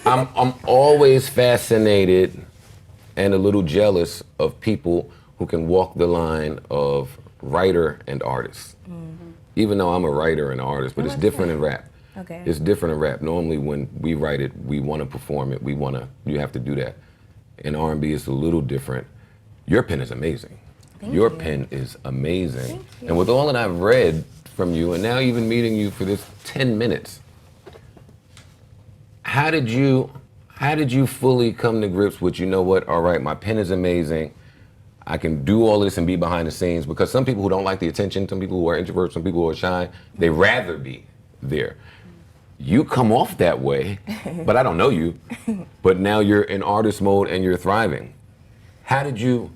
I'm always fascinated and a little jealous of people who can walk the line of writer and artist. Mm-hmm. Even though I'm a writer and artist, but it's different in rap. Okay. It's different in rap. Normally when we write it, we want to perform it. You have to do that. In R&B, it's a little different. Your pen is amazing. Your pen is amazing. And with all that I've read from you, and now even meeting you for this 10 minutes, how did you fully come to grips with, you know what, all right, my pen is amazing. I can do all this and be behind the scenes, because some people who don't like the attention, some people who are introverts, some people who are shy, they rather be there. You come off that way, but I don't know you, but now you're in artist mode and you're thriving. How did you,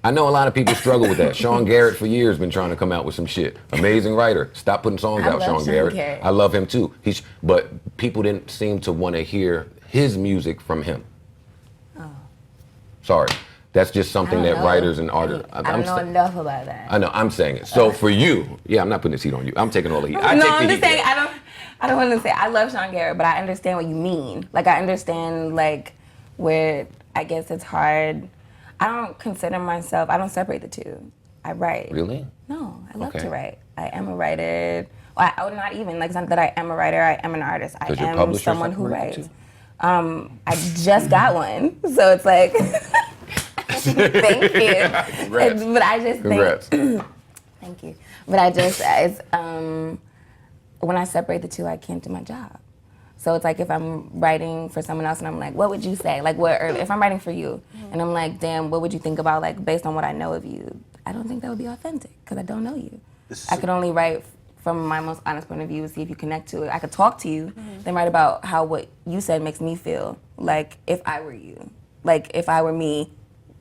I know a lot of people struggle with that. Sean Garrett for years been trying to come out with some shit. Amazing writer. Stop putting songs out, Sean Garrett. I love him too. But people didn't seem to want to hear his music from him. Oh. Sorry. That's just something that writers and artists. I don't know enough about that. I know, I'm saying it. So for you, I'm not putting this heat on you. I'm taking all the heat. I'm just saying, I don't want to say, I love Sean Garrett, but I understand what you mean. Like, I understand, like, where I guess it's hard. I don't consider myself, I don't separate the two. I write. Really? No, I love to write. I am a writer. Well, not even, like, it's not that I am a writer, I am an artist. I am someone who writes. I just got one, so it's like, thank you. Congrats. But I just Congrats. Thank you. But I just, when I separate the two, I can't do my job. So it's like if I'm writing for someone else and I'm like, what would you say? Like, or if I'm writing for you and I'm like, damn, what would you think about, like, based on what I know of you? I don't think that would be authentic because I don't know you. I could only write from my most honest point of view, see if you connect to it. I could talk to you, then write about how what you said makes me feel, like if I were you, like if I were me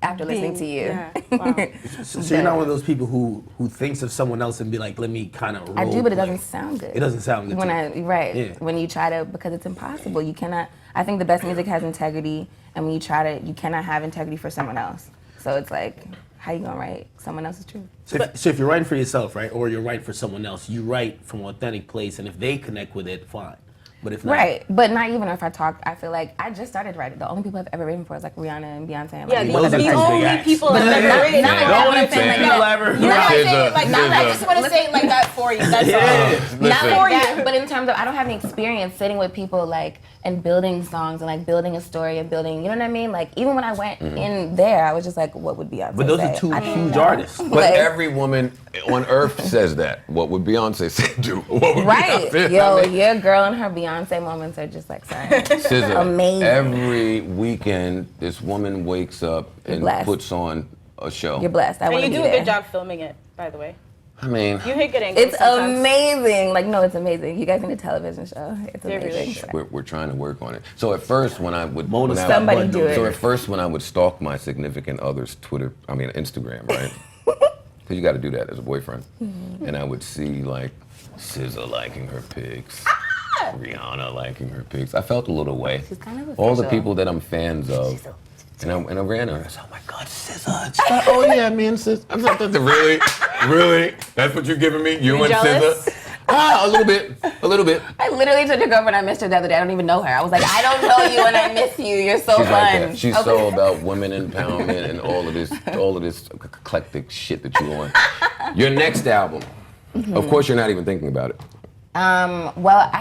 after listening to you. Yeah. Wow. So you're not one of those people who thinks of someone else and be like, let me kind of I do, but it doesn't sound good. It doesn't sound good. When you try to, because it's impossible. You cannot, I think the best music has integrity, and when you try to, you cannot have integrity for someone else. So it's like, how you gonna write someone else's truth? So if you're writing for yourself, right, or you're writing for someone else, you write from an authentic place, and if they connect with it, fine. But if not, right, but not even if I talk, I feel like I just started writing. The only people I've ever written for is like Rihanna and Beyonce. And like, those are the only people I've ever written. I just want to say it like that for you. That's all. Not for you. But in terms of, I don't have any experience sitting with people like and building songs and like building a story and building, you know what I mean? Like even when I went in there, I was just like, what would Beyonce say? But those are two huge artists. But like, every woman on earth says that. What would Beyonce say? What would Beyonce? Yo, your girl and her Beyonce moments are just like, sorry. SZA, amazing. Every weekend, this woman wakes up and puts on a show. You're blessed. And you do a good job filming it, by the way. I mean, you hit good angles. It's amazing. Like, no, it's amazing. You guys need a television show. It's amazing. We're trying to work on it. So at first, when I would So at first, when I would stalk my significant other's Instagram, right? Because you got to do that as a boyfriend. And I would see like SZA liking her pics, Rihanna liking her pics. I felt a little way. She's kind of all the people that I'm fans of. And I ran her and I said, oh my God, SZA. Oh yeah, me and SZA. I'm not really? Really? That's what you're giving me? You and SZA? A little bit. I literally told your girlfriend I missed her the other day. I don't even know her. I was like, I don't know you and I miss you. You're so She's fun. Like that. She's so about women empowerment and all of this eclectic shit that you on. Your next album, of course you're not even thinking about it. Well,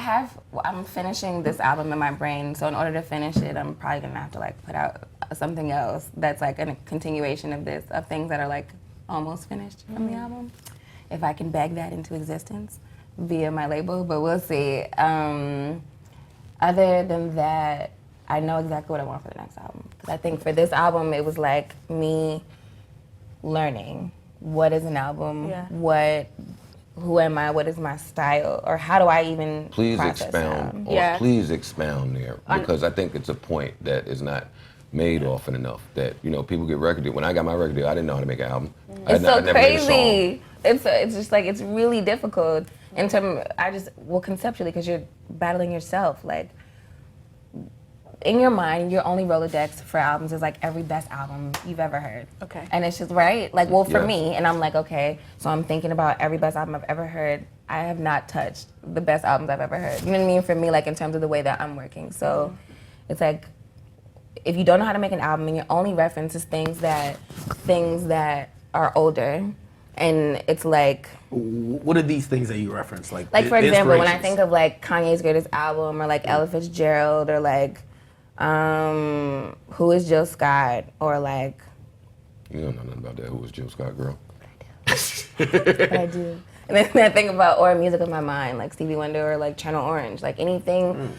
I'm finishing this album in my brain, so in order to finish it, I'm probably gonna have to like put out something else that's like a continuation of things that are like almost finished from the album. If I can bag that into existence via my label, but we'll see. Other than that, I know exactly what I want for the next album. Because I think for this album, it was like me learning what is an album, who am I, what is my style, or how do I even process expound, please expound there, because I think it's a point that is not made often enough, that, you know, people get record deal. When I got my record deal, I didn't know how to make an album. It's so crazy. It's just like, it's really difficult in terms, conceptually, because you're battling yourself. Like, in your mind, your only Rolodex for albums is like every best album you've ever heard. Okay. And it's just, right? Like, well, for me, and I'm like, okay, so I'm thinking about every best album I've ever heard. I have not touched the best albums I've ever heard. You know what I mean? For me, like, in terms of the way that I'm working. So it's like if you don't know how to make an album and your only reference is things that are older, and it's like, what are these things that you reference? Like for example, when I inspirations? think of like Kanye's greatest album, or like Ella Fitzgerald, or like Who is Jill Scott, or like, You don't know nothing about that. Who was Jill Scott, girl? but I do. And then I think about or Music of My Mind, like Stevie Wonder, or like Channel Orange, like anything.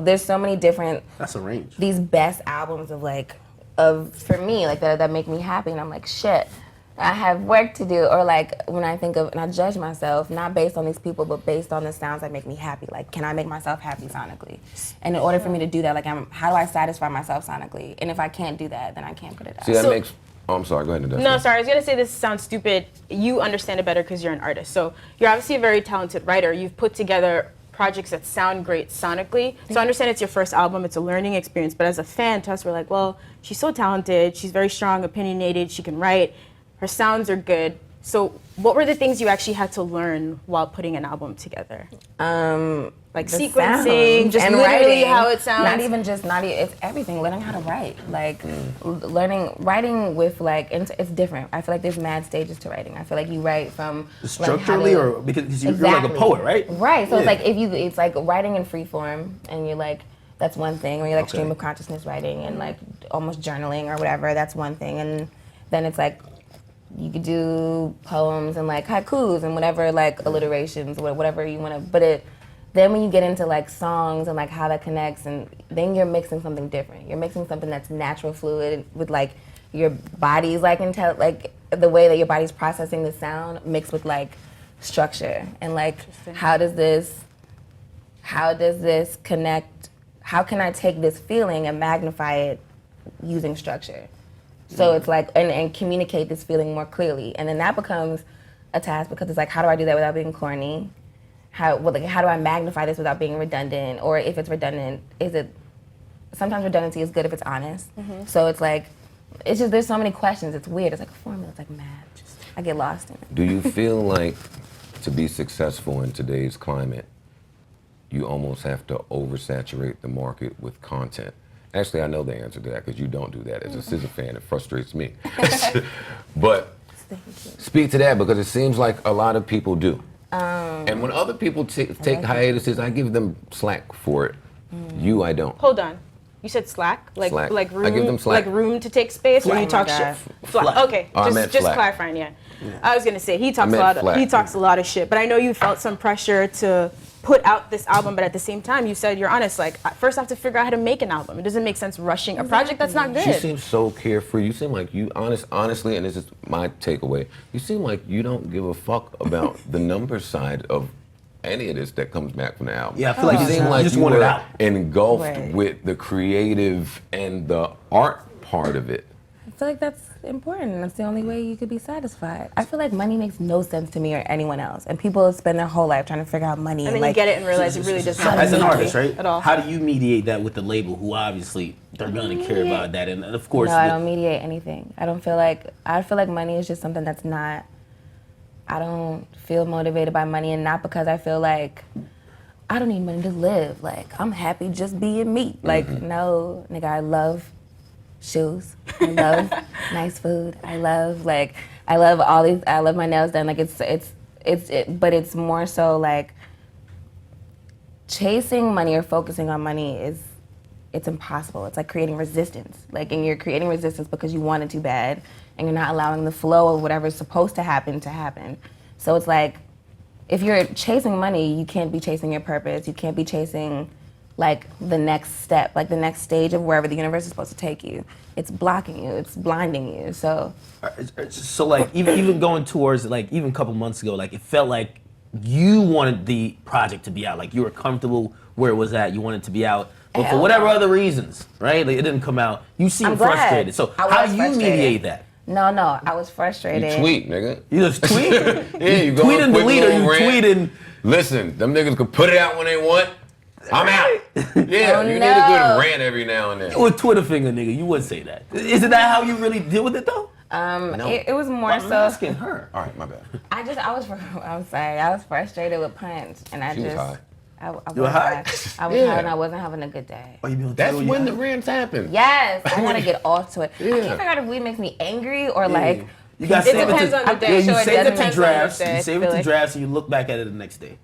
There's so many different. That's a range. These best albums of like, for me, like that make me happy, and I'm like, shit, I have work to do. Or like when I think of, and I judge myself not based on these people, but based on the sounds that make me happy. Like, can I make myself happy sonically? And in order for me to do that, like, how do I satisfy myself sonically? And if I can't do that, then I can't put it out. See, that makes. Oh, I'm sorry. Go ahead, Nadessa. No, sorry. I was gonna say this sounds stupid. You understand it better because you're an artist. So you're obviously a very talented writer. You've put together projects that sound great sonically. So I understand it's your first album. It's a learning experience. But as a fan, to us, we're like, well, she's so talented. She's very strong, opinionated. She can write. Her sounds are good. So what were the things you actually had to learn while putting an album together? Like The sequencing, sounds just and literally writing. how it sounds. It's everything. Learning how to write, like writing with like, it's different. I feel like there's mad stages to writing. I feel like you write from Structurally, or because you're like a poet, right? Right. So it's like it's like writing in free form, and you're like, that's one thing. Or you're like stream of consciousness writing, and like almost journaling or whatever. That's one thing. And then it's like, you could do poems and like haikus and whatever, like alliterations, whatever you want to. But then when you get into like songs and like how that connects, and then you're mixing something different. You're mixing something that's natural, fluid, with like your body's like like the way that your body's processing the sound mixed with like structure, and like how does this connect? How can I take this feeling and magnify it using structure? So it's like, and communicate this feeling more clearly. And then that becomes a task, because it's like, how do I do that without being corny? How do I magnify this without being redundant? Or if it's redundant, sometimes redundancy is good if it's honest. So it's like, it's just, there's so many questions. It's weird. It's like a formula. It's like mad. I get lost in it. Do you feel like to be successful in today's climate, you almost have to oversaturate the market with content? Actually, I know the answer to that, because you don't do that. As a SZA fan, it frustrates me. But speak to that, because it seems like a lot of people do. And when other people take hiatuses, I give them slack for it. You, I don't. Hold on. You said slack? Like room, I give them slack. Like room to take space, or you talk shit? Flack. Okay, Oh, I meant just flack. clarifying, yeah. I was gonna say he talks meant a lot of shit, but I know you felt some pressure to put out this album, but at the same time you said you're honest, like first I have to figure out how to make an album. It doesn't make sense rushing a project that's not good. She seems so carefree. You seem like you honestly, and this is my takeaway, you seem like you don't give a fuck about the numbers side of any of this that comes back from the album. Yeah, I feel like you seem like just you want it were out. engulfed with the creative and the art part of it. I feel like that's important. That's the only way you could be satisfied. I feel like money makes no sense to me or anyone else. And people spend their whole life trying to figure out money. And then like, you get it and realize it really doesn't As an matter artist, right? at all. How do you mediate that with the label, who obviously they're gonna care about that, and of course. No, I don't mediate anything. I feel like money is just something that's not, I don't feel motivated by money, and not because I feel like I don't need money to live. Like, I'm happy just being me. Like, no, nigga, I love shoes. I love nice food. I love all these, I love my nails done. Like, but it's more so like chasing money or focusing on money it's impossible. It's like creating resistance. Like, and you're creating resistance because you want it too bad, and you're not allowing the flow of whatever's supposed to happen. So it's like, if you're chasing money, you can't be chasing your purpose. You can't be chasing like the next step, like the next stage of wherever the universe is supposed to take you. It's blocking you, it's blinding you, so. So like, even going towards, like, even a couple months ago, like, it felt like you wanted the project to be out. Like, you were comfortable where it was at, you wanted it to be out. But for whatever other reasons, right? Like, it didn't come out. You seem frustrated. So how do you mediate that? No, I was frustrated. You tweet, nigga. You just tweet? Yeah, you go tweet on and a quick delete, or little you rant. tweet and... Listen, them niggas can put it out when they want. I'm out. Yeah, Oh, you need a no. good rant every now and then. You a Twitter finger, nigga. You wouldn't say that. Isn't that how you really deal with it, though? No. It was more I'm so. asking her. All right, my bad. I'm sorry. I was frustrated with Punch, and She was high. You were high? I was Yeah. high and I wasn't having a good day. Oh, you be on That's tour, when yeah? the rants happen. Yes, I want to get off to it. I Yeah. can't figure out if weed makes me angry or like. You got It depends on the day. you Sure, it save it depends to on the drafts. day, You I save feel it to like. drafts, and you look back at it the next day.